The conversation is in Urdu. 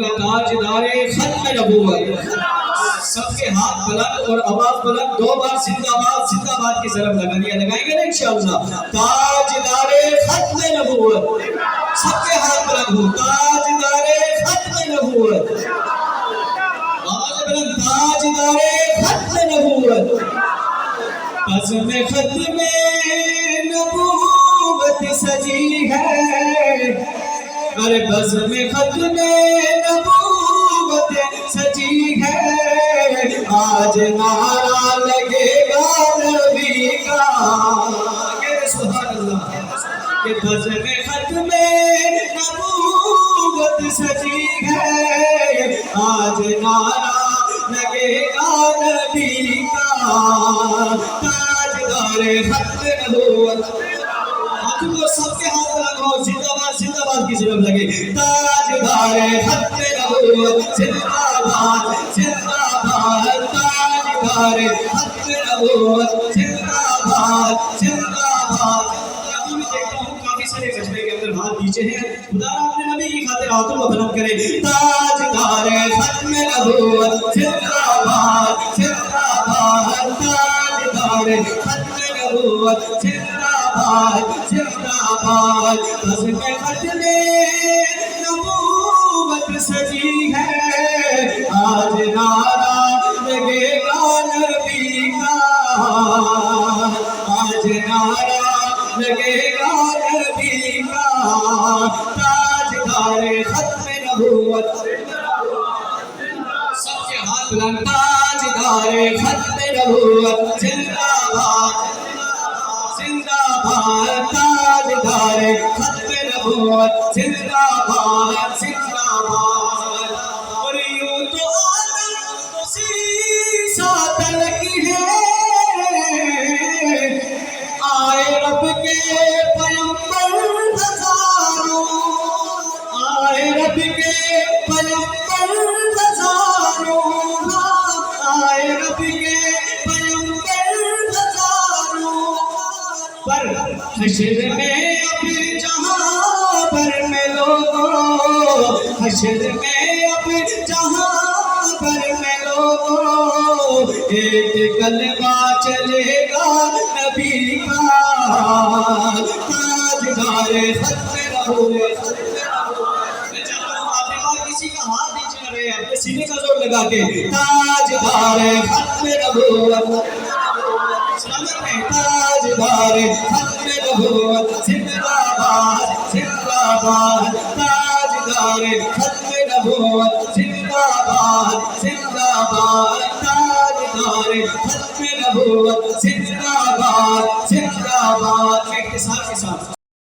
ہوگا تاجدار ختم نبوت. سب کے ہاتھ بلند اور آواز بلند 2 بار زندہ باد کی ضرب لگائیں گے نا انشاءاللہ. تاجدار ختم نبوت. سب کے ہاتھ بلند ہو. تاجدار ختم نبوت. آواز بلند. تاجدار ختم نبوت. بزم ختم نبوت سجی ہے. ارے بزم ختم نبوت سجی ہے. آج نعرہ لگے گا نبی کا. سبحان اللہ. کہ بزم ختم نبوت سجی ہے. آج نعرہ لگے گا نبی کا. تاجدار ختم نبوت. سب کے ہاتھ لگاؤ. زندہ باد کی ضرب لگے. تاجدار ختم نبوت زندہ باد. تاجدار ختم نبوت زندہ باد. یہاں میں دیکھتا ہوں کافی سارے مجمع کے اندر ہاتھ نیچے ہیں. خدا اپنے نبی کی خاطر ہاتھوں کو بلند کرے. تاجدار ختم نبوت زندہ باد. تاجدار ختم نبوت زندہ باد. بزم ختم نبوت سجی ہے. آج نعرہ لگے گا نبی کا. آج نعرہ لگے گا نبی کا. تاجدار ختم نبوت. سب کے ہاتھ بلند. تاجدار ختم نبوت زندہ باد. تاجدار ختم نبوت زندہ باد. اور یوں تو آدم سیسا تلک ہے. آئے رب کے پیغمبر ہزاروں. آئے رب کے پیغمبر ہزاروں. آئے رب کے پیغمبر ہزاروں. پر حشر میں اب جہاں پر میں لوگوں. حشر میں اب جہاں پر میں لوگوں. ایک کلمہ چلے گا نبی کا. تاجدار ختم نبوت. میں چاہتا ہوں آپ ایک کسی کا ہاتھ نیچے نہ رہے. اپنے سینے کا زور لگا کے. تاجدار ختم نبوت. تاجدار ختم نبوت زندہ باد. تاجدار ختم نبوت زندہ باد. تاجدار ختم نبوت زندہ باد. اختصار کے ساتھ